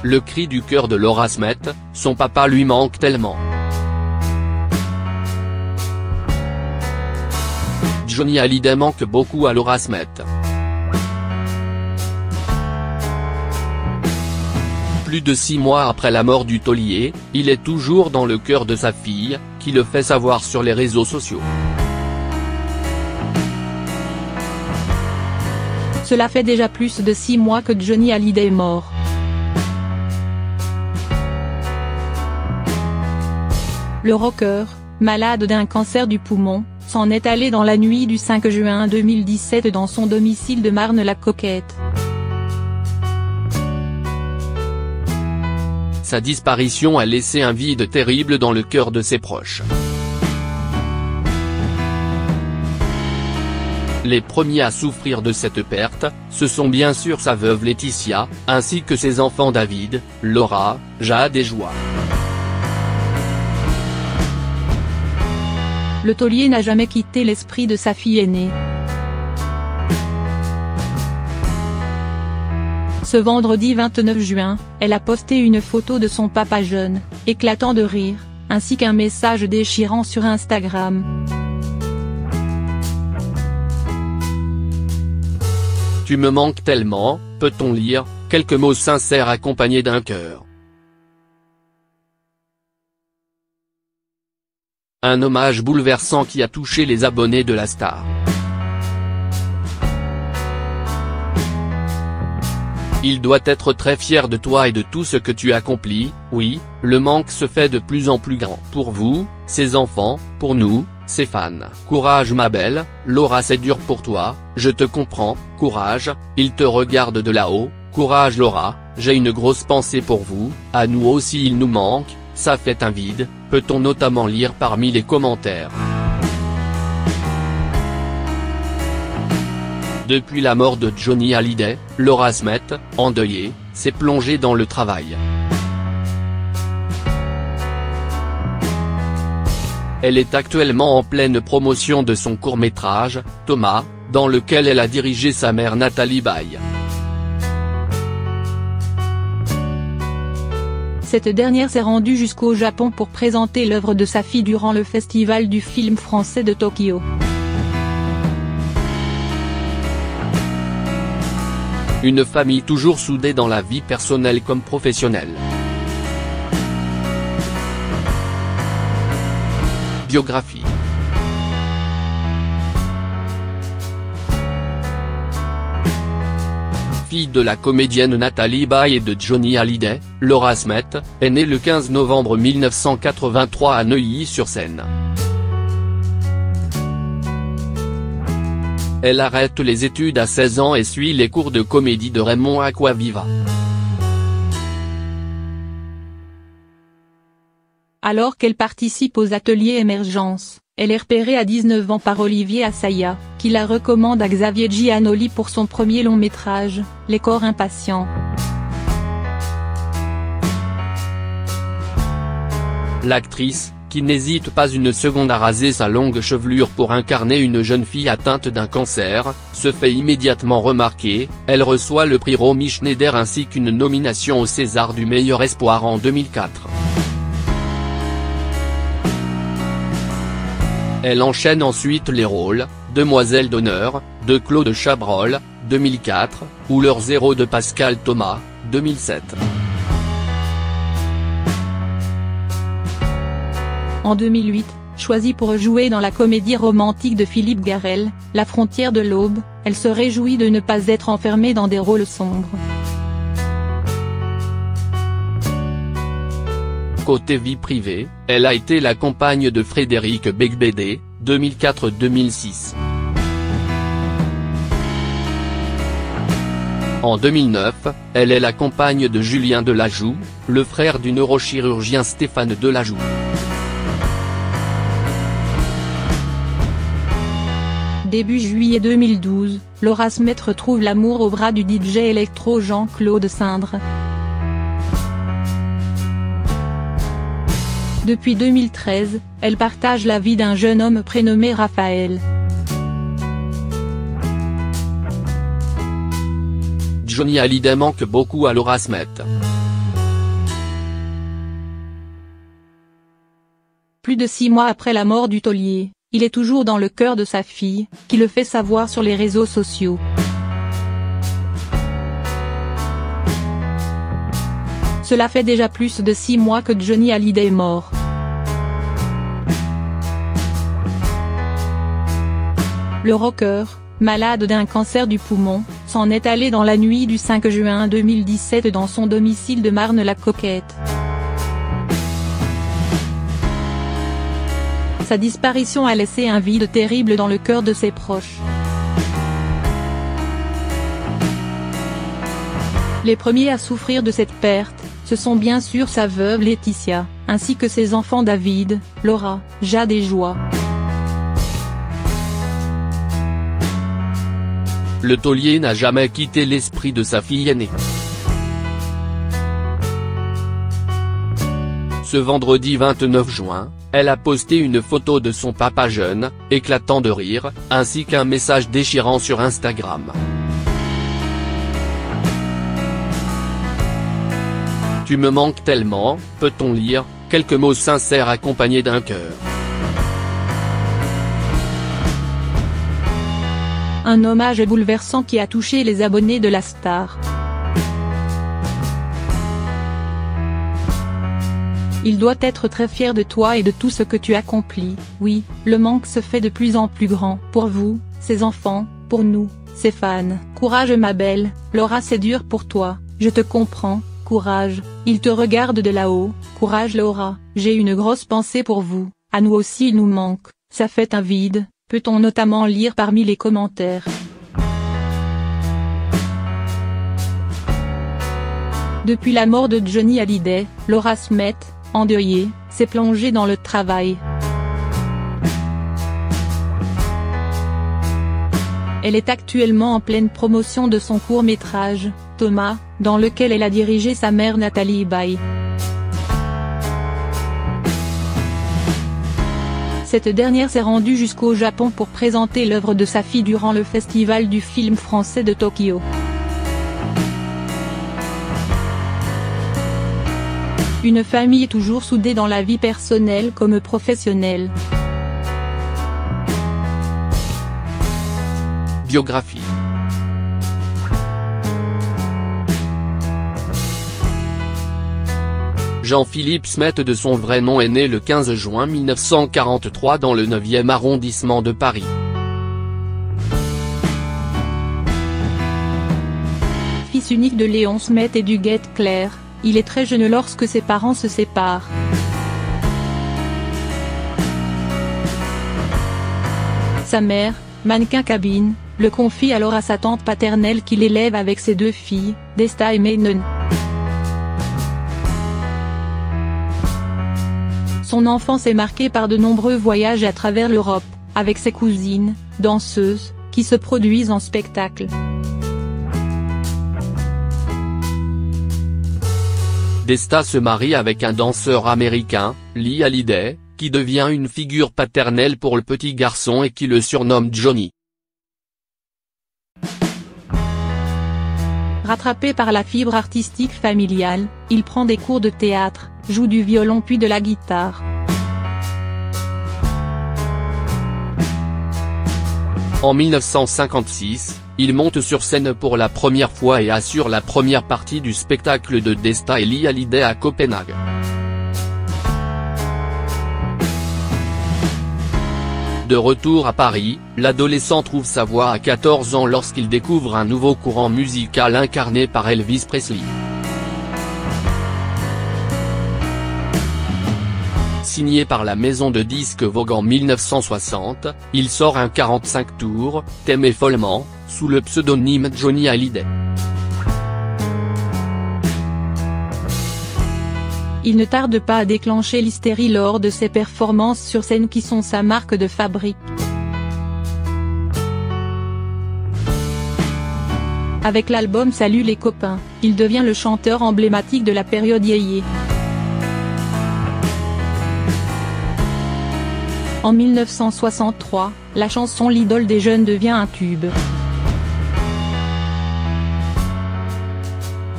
le cri du cœur de Laura Smet, son papa lui manque tellement. Johnny Hallyday manque beaucoup à Laura Smet. Plus de 6 mois après la mort du taulier, il est toujours dans le cœur de sa fille, qui le fait savoir sur les réseaux sociaux. Cela fait déjà plus de 6 mois que Johnny Hallyday est mort. Le rocker, malade d'un cancer du poumon, s'en est allé dans la nuit du 5 juin 2017 dans son domicile de Marne-la-Coquette. Sa disparition a laissé un vide terrible dans le cœur de ses proches. Les premiers à souffrir de cette perte, ce sont bien sûr sa veuve Laetitia, ainsi que ses enfants David, Laura, Jade et Joie. Le taulier n'a jamais quitté l'esprit de sa fille aînée. Ce vendredi 29 juin, elle a posté une photo de son papa jeune, éclatant de rire, ainsi qu'un message déchirant sur Instagram. Tu me manques tellement, peut-on lire, quelques mots sincères accompagnés d'un cœur. Un hommage bouleversant qui a touché les abonnés de la star. Il doit être très fier de toi et de tout ce que tu accomplis, oui, le manque se fait de plus en plus grand. Pour vous, ses enfants, pour nous, ses fans. Courage ma belle, Laura, c'est dur pour toi, je te comprends, courage, il te regarde de là-haut, courage Laura, j'ai une grosse pensée pour vous, à nous aussi il nous manque, ça fait un vide, peut-on notamment lire parmi les commentaires. Depuis la mort de Johnny Hallyday, Laura Smet, endeuillée, s'est plongée dans le travail. Elle est actuellement en pleine promotion de son court-métrage, Thomas, dans lequel elle a dirigé sa mère Nathalie Baye. Cette dernière s'est rendue jusqu'au Japon pour présenter l'œuvre de sa fille durant le festival du film français de Tokyo. Une famille toujours soudée dans la vie personnelle comme professionnelle. Biographie. Fille de la comédienne Nathalie Baye et de Johnny Hallyday, Laura Smet, est née le 15 novembre 1983 à Neuilly-sur-Seine. Elle arrête les études à 16 ans et suit les cours de comédie de Raymond Acquaviva. Alors qu'elle participe aux ateliers Émergence, elle est repérée à 19 ans par Olivier Assayas, qui la recommande à Xavier Giannoli pour son premier long métrage, Les corps impatients. L'actrice, qui n'hésite pas une seconde à raser sa longue chevelure pour incarner une jeune fille atteinte d'un cancer, se fait immédiatement remarquer, elle reçoit le prix Romy Schneider ainsi qu'une nomination au César du meilleur espoir en 2004. Elle enchaîne ensuite les rôles, Demoiselle d'honneur, de Claude Chabrol, 2004, ou L'heure zéro de Pascal Thomas, 2007. En 2008, choisie pour jouer dans la comédie romantique de Philippe Garrel, La frontière de l'aube, elle se réjouit de ne pas être enfermée dans des rôles sombres. Côté vie privée, elle a été la compagne de Frédéric Beigbeder, 2004-2006. En 2009, elle est la compagne de Julien Delajoux, le frère du neurochirurgien Stéphane Delajoux. Début juillet 2012, Laura Smet retrouve l'amour au bras du DJ électro Jean-Claude Sindre. Depuis 2013, elle partage la vie d'un jeune homme prénommé Raphaël. Johnny Hallyday manque beaucoup à Laura Smet. Plus de 6 mois après la mort du taulier, il est toujours dans le cœur de sa fille, qui le fait savoir sur les réseaux sociaux. Cela fait déjà plus de 6 mois que Johnny Hallyday est mort. Le rocker, malade d'un cancer du poumon, s'en est allé dans la nuit du 5 juin 2017 dans son domicile de Marne-la-Coquette. Sa disparition a laissé un vide terrible dans le cœur de ses proches. Les premiers à souffrir de cette perte, ce sont bien sûr sa veuve Laetitia, ainsi que ses enfants David, Laura, Jade et Joie. Le taulier n'a jamais quitté l'esprit de sa fille aînée. Ce vendredi 29 juin, elle a posté une photo de son papa jeune, éclatant de rire, ainsi qu'un message déchirant sur Instagram. Tu me manques tellement, peut-on lire, quelques mots sincères accompagnés d'un cœur. Un hommage bouleversant qui a touché les abonnés de la star. Il doit être très fier de toi et de tout ce que tu accomplis. Oui, le manque se fait de plus en plus grand. Pour vous, ses enfants, pour nous, ses fans. Courage ma belle, Laura, c'est dur pour toi, je te comprends, courage, il te regarde de là-haut. Courage Laura, j'ai une grosse pensée pour vous, à nous aussi il nous manque, ça fait un vide, peut-on notamment lire parmi les commentaires. Depuis la mort de Johnny Hallyday, Laura Smet, endeuillée, s'est plongée dans le travail. Elle est actuellement en pleine promotion de son court-métrage, Thomas, dans lequel elle a dirigé sa mère Nathalie Baye. Cette dernière s'est rendue jusqu'au Japon pour présenter l'œuvre de sa fille durant le festival du film français de Tokyo. Une famille toujours soudée dans la vie personnelle comme professionnelle. Biographie. Jean-Philippe Smet de son vrai nom est né le 15 juin 1943 dans le 9e arrondissement de Paris. Fils unique de Léon Smet et d'Huguette Claire, il est très jeune lorsque ses parents se séparent. Sa mère, mannequin cabine, le confie alors à sa tante paternelle qui l'élève avec ses 2 filles, Desta et Maynon. Son enfance est marquée par de nombreux voyages à travers l'Europe, avec ses cousines, danseuses, qui se produisent en spectacle. Desta se marie avec un danseur américain, Lee Hallyday, qui devient une figure paternelle pour le petit garçon et qui le surnomme Johnny. Rattrapé par la fibre artistique familiale, il prend des cours de théâtre, joue du violon puis de la guitare. En 1956, il monte sur scène pour la première fois et assure la première partie du spectacle de Desta et Lee Hallyday à Copenhague. De retour à Paris, l'adolescent trouve sa voie à 14 ans lorsqu'il découvre un nouveau courant musical incarné par Elvis Presley. Signé par la maison de disques Vogue en 1960, il sort un 45 tours, T'aimer follement, sous le pseudonyme Johnny Hallyday. Il ne tarde pas à déclencher l'hystérie lors de ses performances sur scène qui sont sa marque de fabrique. Avec l'album Salut les copains, il devient le chanteur emblématique de la période yéyé. En 1963, la chanson L'idole des jeunes devient un tube.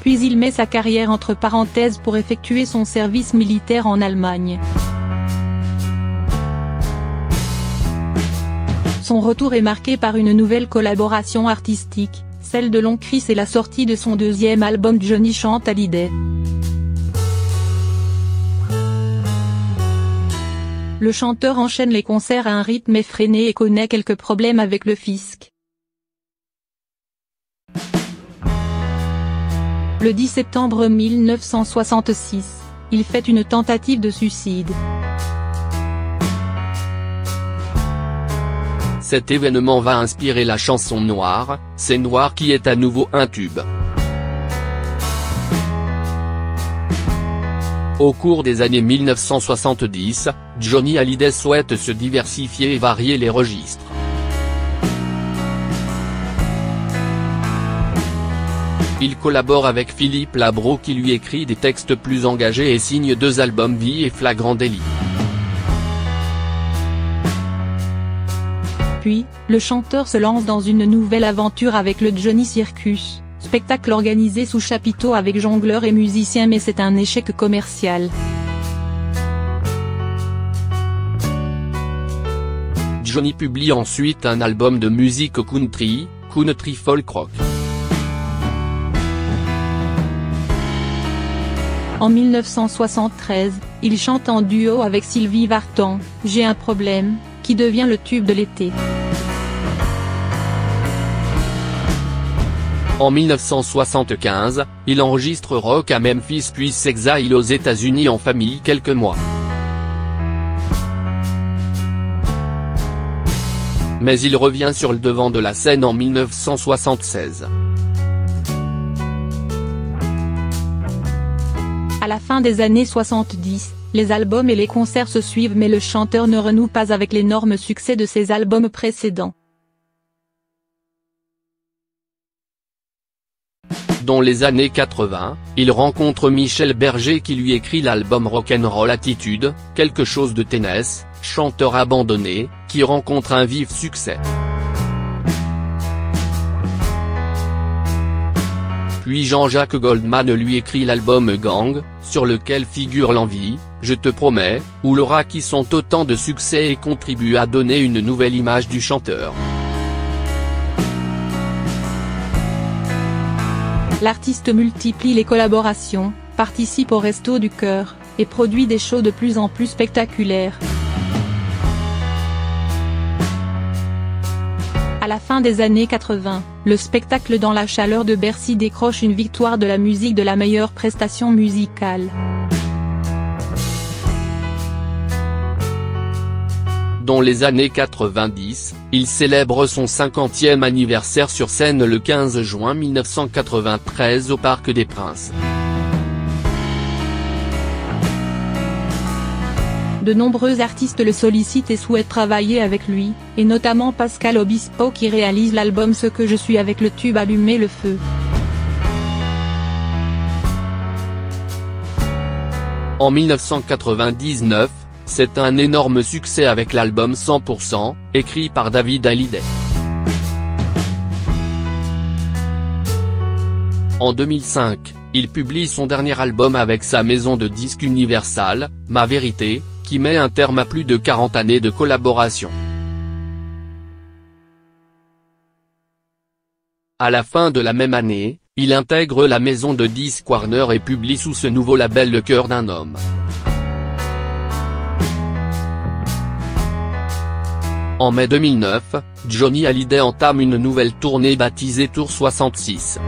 Puis il met sa carrière entre parenthèses pour effectuer son service militaire en Allemagne. son retour est marqué par une nouvelle collaboration artistique, celle de Long Chris et la sortie de son deuxième album Johnny chante Hallyday. Le chanteur enchaîne les concerts à un rythme effréné et connaît quelques problèmes avec le fisc. Le 10 septembre 1966, il fait une tentative de suicide. Cet événement va inspirer la chanson Noir, c'est Noir qui est à nouveau un tube. Au cours des années 1970, Johnny Hallyday souhaite se diversifier et varier les registres. Il collabore avec Philippe Labro qui lui écrit des textes plus engagés et signe 2 albums Vie et Flagrant délit. Puis, le chanteur se lance dans une nouvelle aventure avec le Johnny Circus, spectacle organisé sous chapiteau avec jongleurs et musiciens, mais c'est un échec commercial. Johnny publie ensuite un album de musique country, Country Folk Rock. En 1973, il chante en duo avec Sylvie Vartan, J'ai un problème, qui devient le tube de l'été. En 1975, il enregistre Rock à Memphis puis s'exile aux États-Unis en famille quelques mois. Mais il revient sur le devant de la scène en 1976. À la fin des années 70, les albums et les concerts se suivent mais le chanteur ne renoue pas avec l'énorme succès de ses albums précédents. Dans les années 80, il rencontre Michel Berger qui lui écrit l'album Rock'n'Roll Attitude, quelque chose de Tennessee, chanteur abandonné, qui rencontre un vif succès. Puis Jean-Jacques Goldman lui écrit l'album Gang, sur lequel figure L'Envie, Je te promets, ou Laura qui sont autant de succès et contribuent à donner une nouvelle image du chanteur. L'artiste multiplie les collaborations, participe au Resto du Cœur, et produit des shows de plus en plus spectaculaires. À la fin des années 80, le spectacle Dans la chaleur de Bercy décroche une victoire de la musique de la meilleure prestation musicale. Dans les années 90, il célèbre son 50e anniversaire sur scène le 15 juin 1993 au Parc des Princes. De nombreux artistes le sollicitent et souhaitent travailler avec lui, et notamment Pascal Obispo qui réalise l'album Ce que je suis avec le tube Allumer le feu. En 1999, c'est un énorme succès avec l'album 100%, écrit par David Hallyday. En 2005, il publie son dernier album avec sa maison de disques Universal, Ma Vérité, qui met un terme à plus de 40 années de collaboration. À la fin de la même année, il intègre la maison de disques Warner et publie sous ce nouveau label Le Cœur d'un homme. En mai 2009, Johnny Hallyday entame une nouvelle tournée baptisée Tour 66.